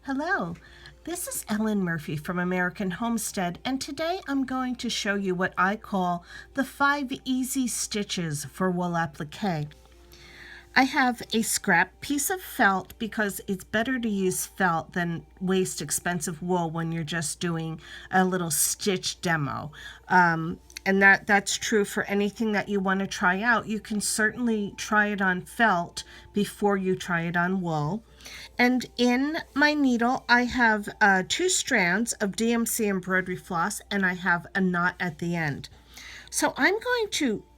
Hello, this is Ellen Murphy from American Homestead, and today I'm going to show you what I call the 5 easy stitches for wool applique. I have a scrap piece of felt because it's better to use felt than waste expensive wool when you're just doing a little stitch demo. And that's true for anything that you want to try out. You can certainly try it on felt before you try it on wool. And in my needle, I have 2 strands of DMC embroidery floss, and I have a knot at the end. So I'm going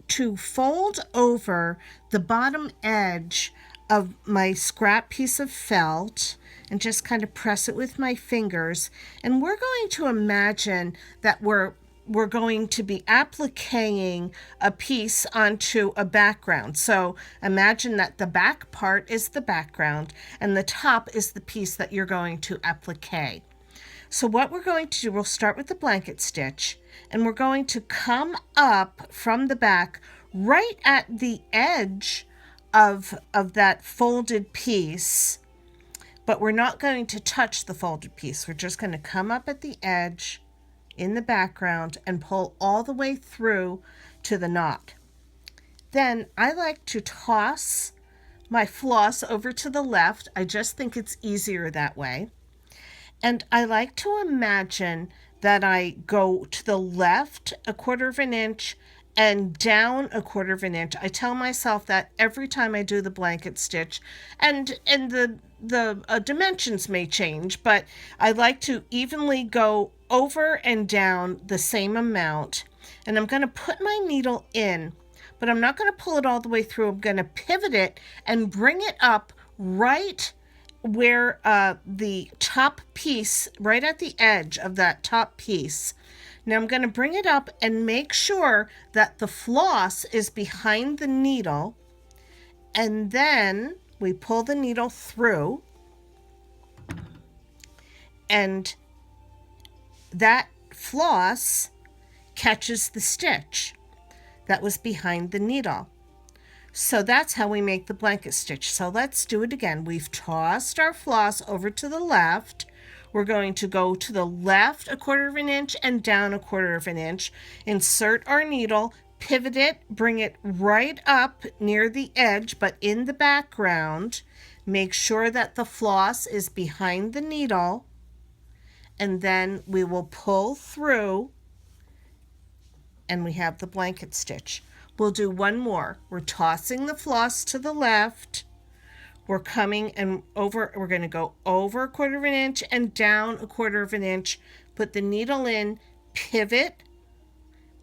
to fold over the bottom edge of my scrap piece of felt and just kind of press it with my fingers. And we're going to imagine that we're going to be appliquing a piece onto a background. So imagine that the back part is the background and the top is the piece that you're going to applique. So what we're going to do, we'll start with the blanket stitch, and we're going to come up from the back right at the edge of that folded piece, but we're not going to touch the folded piece. We're just going to come up at the edge in the background and pull all the way through to the knot. Then I like to toss my floss over to the left. I just think it's easier that way. And I like to imagine that I go to the left 1/4 of an inch and down 1/4 of an inch. I tell myself that every time I do the blanket stitch, and the dimensions may change, but I like to evenly go over and down the same amount. And I'm going to put my needle in, but I'm not going to pull it all the way through. I'm going to pivot it and bring it up right where the top piece, right at the edge of that top piece. Now I'm going to bring it up and make sure that the floss is behind the needle, and then we pull the needle through, and that floss catches the stitch that was behind the needle. So that's how we make the blanket stitch. So let's do it again. We've tossed our floss over to the left. We're going to go to the left 1/4 of an inch and down 1/4 of an inch. Insert our needle, pivot it, bring it right up near the edge, but in the background. Make sure that the floss is behind the needle, and then we will pull through, and we have the blanket stitch. We'll do one more. We're tossing the floss to the left. We're coming and over, we're going to go over 1/4 of an inch and down 1/4 of an inch. Put the needle in, pivot,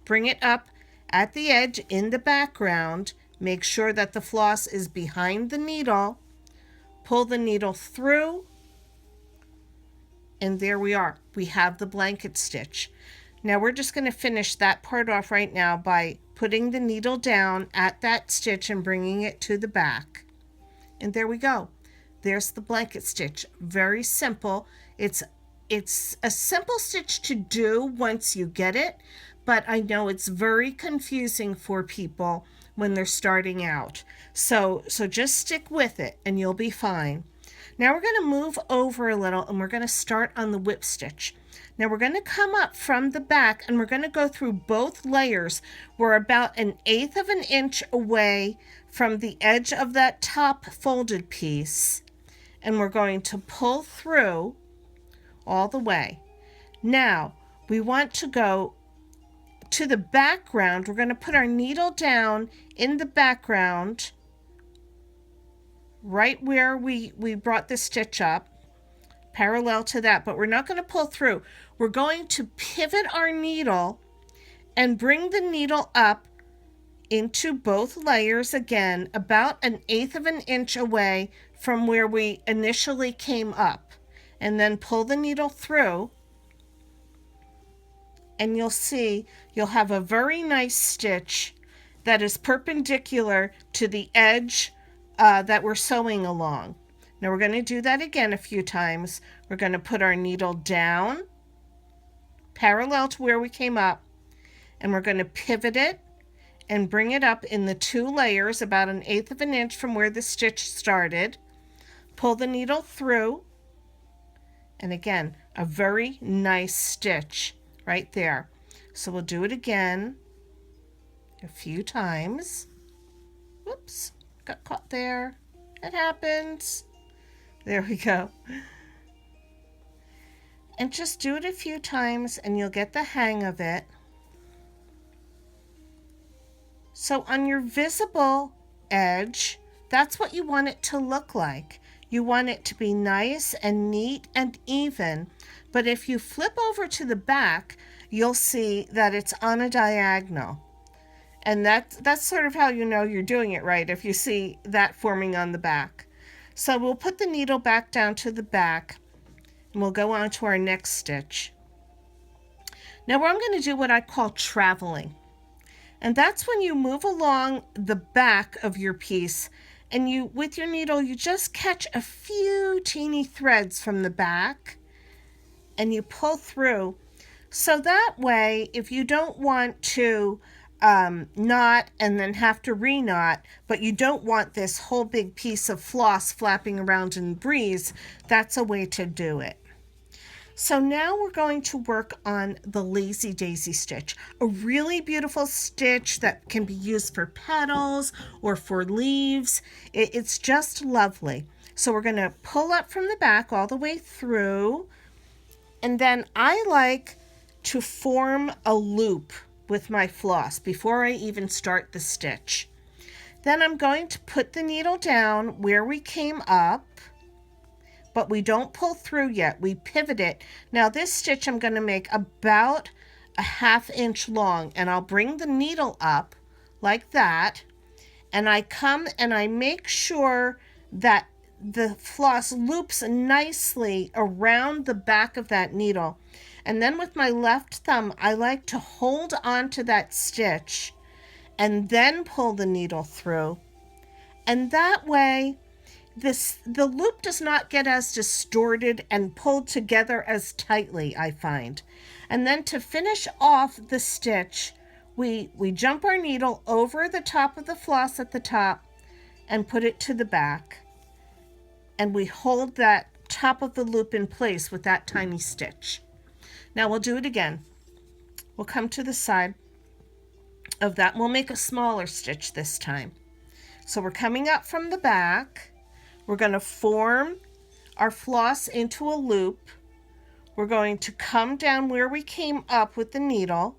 bring it up at the edge in the background. Make sure that the floss is behind the needle. Pull the needle through, and there we are. We have the blanket stitch. Now we're just going to finish that part off right now by putting the needle down at that stitch and bringing it to the back. And there we go. There's the blanket stitch. Very simple. It's a simple stitch to do once you get it, but I know it's very confusing for people when they're starting out. So just stick with it and you'll be fine. Now we're going to move over a little, and we're going to start on the whip stitch. Now we're going to come up from the back, and we're going to go through both layers. We're about 1/8 of an inch away from the edge of that top folded piece, and we're going to pull through all the way. Now we want to go to the background. We're going to put our needle down in the background right where we brought the stitch up, parallel to that, but we're not going to pull through. We're going to pivot our needle and bring the needle up into both layers again, about 1/8 of an inch away from where we initially came up, and then pull the needle through, and you'll see you'll have a very nice stitch that is perpendicular to the edge that we're sewing along. Now we're going to do that again a few times. We're going to put our needle down parallel to where we came up, and we're going to pivot it and bring it up in the 2 layers about 1/8 of an inch from where the stitch started. Pull the needle through, And again, a very nice stitch right there. So we'll do it again a few times. Whoops, got caught there. It happens. There we go. And just do it a few times and you'll get the hang of it. So on your visible edge, that's what you want it to look like. You want it to be nice and neat and even. But if you flip over to the back, you'll see that it's on a diagonal. And that's sort of how you know you're doing it right, if you see that forming on the back. So we'll put the needle back down to the back and we'll go on to our next stitch. Now I'm going to do what I call traveling. And that's when you move along the back of your piece and you, with your needle, you just catch a few teeny threads from the back and you pull through. So that way, if you don't want to knot and then have to re-knot, but you don't want this whole big piece of floss flapping around in the breeze, that's a way to do it. So now we're going to work on the Lazy Daisy stitch, a really beautiful stitch that can be used for petals or for leaves. It's just lovely. So we're going to pull up from the back all the way through, and then I like to form a loop with my floss before I even start the stitch. Then I'm going to put the needle down where we came up, but we don't pull through yet. We pivot it. Now this stitch I'm going to make about a 1/2 inch long, and I'll bring the needle up like that, and I come and I make sure that the floss loops nicely around the back of that needle. And then with my left thumb, I like to hold on to that stitch and then pull the needle through. And that way, the loop does not get as distorted and pulled together as tightly, I find. And then to finish off the stitch, we jump our needle over the top of the floss at the top and put it to the back. And we hold that top of the loop in place with that tiny stitch. Now we'll do it again. We'll come to the side of that. We'll make a smaller stitch this time. So we're coming up from the back. We're going to form our floss into a loop. We're going to come down where we came up with the needle.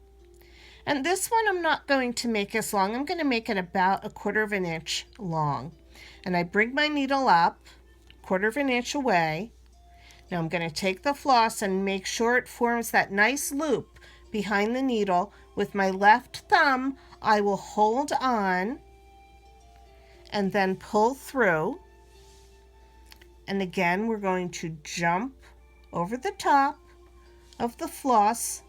And this one I'm not going to make as long. I'm going to make it about 1/4 inch long. And I bring my needle up 1/4 inch away. Now I'm going to take the floss and make sure it forms that nice loop behind the needle. With my left thumb, I will hold on and then pull through. And again, we're going to jump over the top of the floss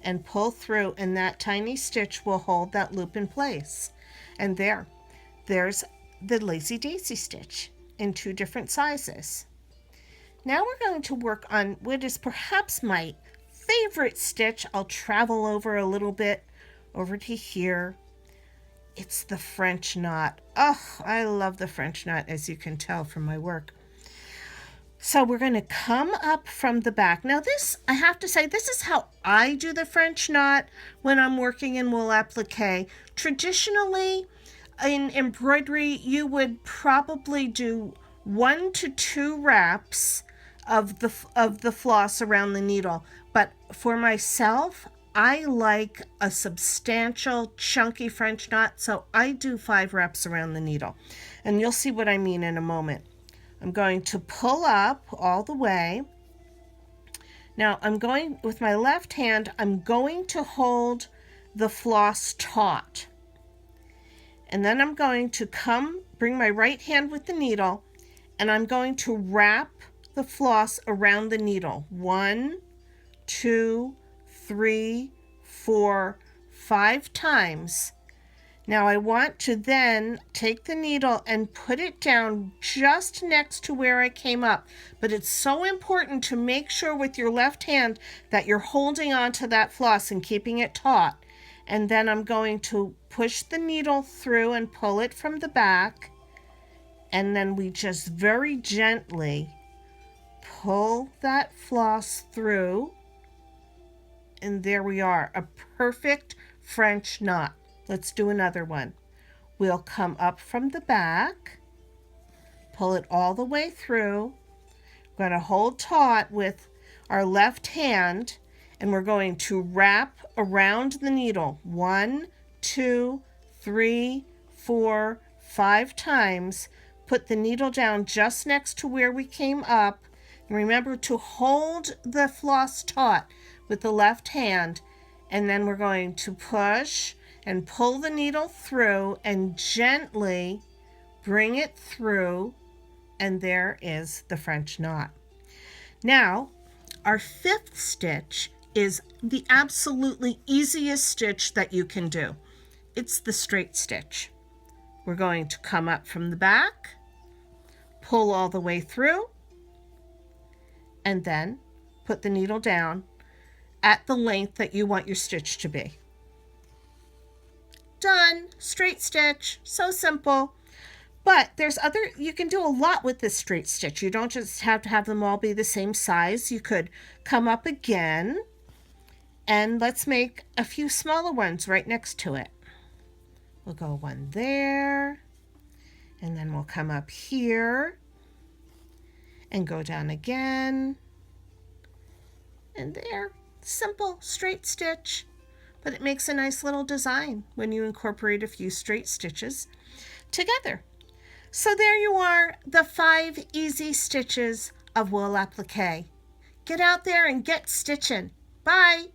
and pull through, and that tiny stitch will hold that loop in place. And there's the Lazy Daisy stitch in 2 different sizes. Now we're going to work on what is perhaps my favorite stitch. I'll travel over a little bit over to here. It's the French knot. Oh, I love the French knot, as you can tell from my work. So we're going to come up from the back. Now this, I have to say, this is how I do the French knot when I'm working in wool applique. Traditionally, in embroidery, you would probably do 1 to 2 wraps of the floss around the needle. But for myself, I like a substantial, chunky French knot, so I do 5 wraps around the needle. And you'll see what I mean in a moment. I'm going to pull up all the way. Now I'm going, with my left hand, I'm going to hold the floss taut. And then I'm going to bring my right hand with the needle, and I'm going to wrap the floss around the needle. 1, 2, 3, 4, 5 times. Now I want to then take the needle and put it down just next to where I came up. But it's so important to make sure with your left hand that you're holding on to that floss and keeping it taut. And then I'm going to push the needle through and pull it from the back. And then we just very gently pull that floss through, and there we are, a perfect French knot. Let's do another one. We'll come up from the back, pull it all the way through. We're going to hold taut with our left hand, and we're going to wrap around the needle 1, 2, 3, 4, 5 times. Put the needle down just next to where we came up. And remember to hold the floss taut with the left hand, and then we're going to push and pull the needle through and gently bring it through, and there is the French knot. Now, our 5th stitch is the absolutely easiest stitch that you can do. It's the straight stitch. We're going to come up from the back, pull all the way through, and then put the needle down at the length that you want your stitch to be. Done. Straight stitch. So simple. But you can do a lot with this straight stitch. You don't just have to have them all be the same size. You could come up again, and let's make a few smaller ones right next to it. We'll go one there, and then we'll come up here and go down again, and there. Simple straight stitch, but it makes a nice little design when you incorporate a few straight stitches together. So there you are, the 5 easy stitches of wool applique. Get out there and get stitching. Bye.